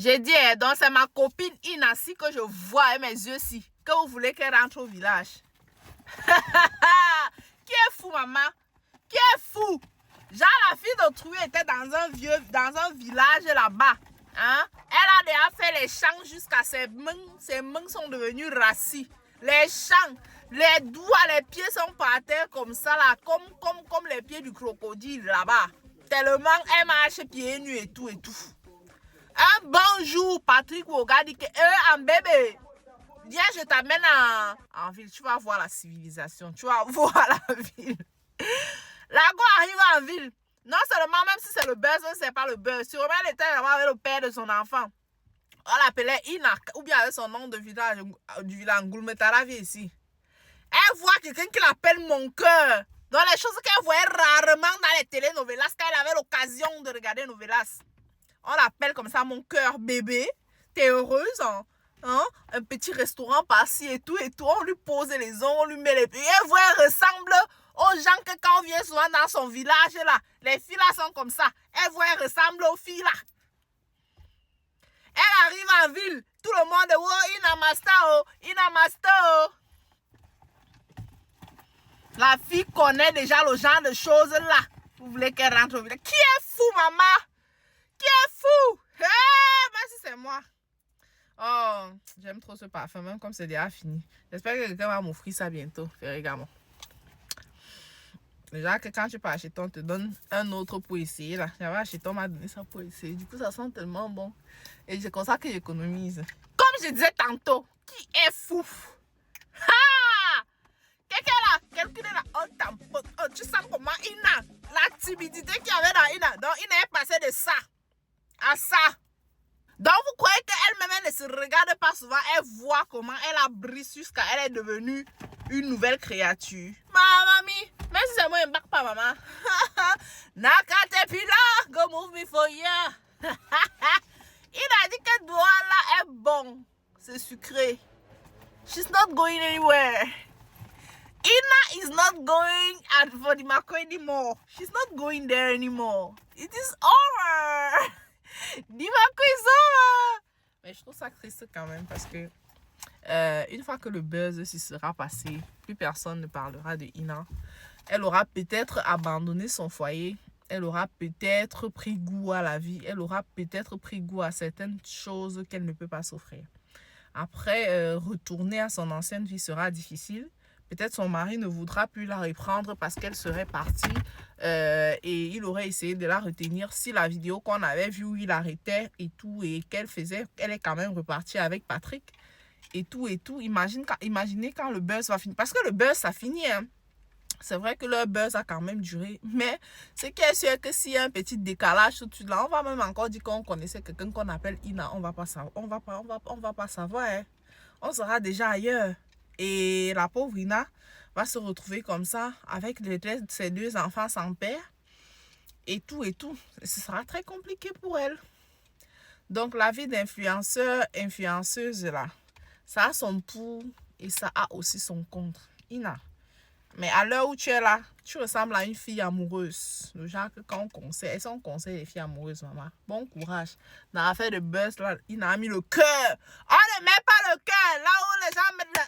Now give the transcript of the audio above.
J'ai dit, donc c'est ma copine Inassi que je vois avec mes yeux-ci, que vous voulez qu'elle rentre au village. Qui est fou, maman? Qui est fou? Genre, la fille d'autrui était dans un village là-bas. Hein? Elle a déjà fait les champs jusqu'à ses mains sont devenues rassis. Les champs, les doigts, les pieds sont par terre comme ça, là, comme les pieds du crocodile là-bas. Tellement elle marche pieds nus et tout et tout. Un bonjour, Patrick Woga dit que un bébé. Viens, je t'amène en ville. Tu vas voir la civilisation. Tu vas voir la ville. La go arrive en ville. Non seulement, même si c'est le buzz, c'est pas le buzz. Sûrement, elle était là-bas avec le père de son enfant. On l'appelait Ina, ou bien avec son nom de village, du village Ngoulmetaravi ici. Elle voit quelqu'un qui l'appelle mon cœur. Dans les choses qu'elle voyait rarement dans les telenovelas, quand elle avait l'occasion de regarder novelas. On l'appelle comme ça mon cœur bébé. T'es heureuse, hein? Un petit restaurant par-ci et tout. On lui pose les ongles, on lui met les pieds. Elle voit, elle ressemble aux gens que quand on vient souvent dans son village là, les filles là sont comme ça. Elle voit, elle ressemble aux filles là. Elle arrive en ville, tout le monde dit, oh, Inamasta, oh. La fille connaît déjà le genre de choses là. Vous voulez qu'elle rentre au village? Qui est fou, maman? Qui est fou? Hey, si c'est moi. Oh, j'aime trop ce parfum, même comme c'est déjà fini. J'espère que quelqu'un va m'offrir ça bientôt. Fais regarde. Déjà que quand tu pars acheter, on te donne un autre pour essayer là. J'avais acheté, on m'a donné ça pour essayer. Du coup, ça sent tellement bon. Et c'est comme ça que j'économise. Comme je disais tantôt, qui est fou? Ha! Quelqu'un là, quelqu'un est là. Oh, tu sens comment Ina, la timidité qu'il y avait dans Ina. Donc, Ina est passée de ça à ça. Donc, vous croyez qu'elle-même, elle ne se regarde pas souvent. Elle voit comment elle a brisé jusqu'à elle est devenue une nouvelle créature. Mamie, même si c'est moi, je ne back pas, maman. Nakatepila, go move me for you. Il a dit que Douala est bon. C'est sucré. She's not going anywhere. Ina is not going at Vodimako anymore. She's not going there anymore. It is over. Dimako is over. Mais je trouve ça triste quand même parce que une fois que le buzz s'y sera passé, plus personne ne parlera de Ina. Elle aura peut-être abandonné son foyer. Elle aura peut-être pris goût à la vie. Elle aura peut-être pris goût à certaines choses qu'elle ne peut pas s'offrir. Après, retourner à son ancienne vie sera difficile. Peut-être son mari ne voudra plus la reprendre parce qu'elle serait partie et il aurait essayé de la retenir. Si la vidéo qu'on avait vue où il arrêtait et tout et qu'elle faisait, elle est quand même repartie avec Patrick et tout. Imaginez quand le buzz va finir. Parce que le buzz, ça finit, hein. C'est vrai que le buzz a quand même duré. Mais ce qui est sûr que s'il y a un petit décalage tout de suite là, on va même encore dire qu'on connaissait quelqu'un qu'on appelle Ina. On va pas savoir. On va pas savoir, hein. On sera déjà ailleurs. Et la pauvre Ina va se retrouver comme ça avec ses deux enfants sans père et tout. Ce sera très compliqué pour elle. Donc la vie d'influenceur, influenceuse là, ça a son pour et ça a aussi son contre. Ina, mais à l'heure où tu es là, tu ressembles à une fille amoureuse. Le genre que quand on conseille, on conseille les filles amoureuses, maman. Bon courage. Dans l'affaire de buzz là, Ina a mis le cœur. On ne met pas le cœur là où les gens mettent le...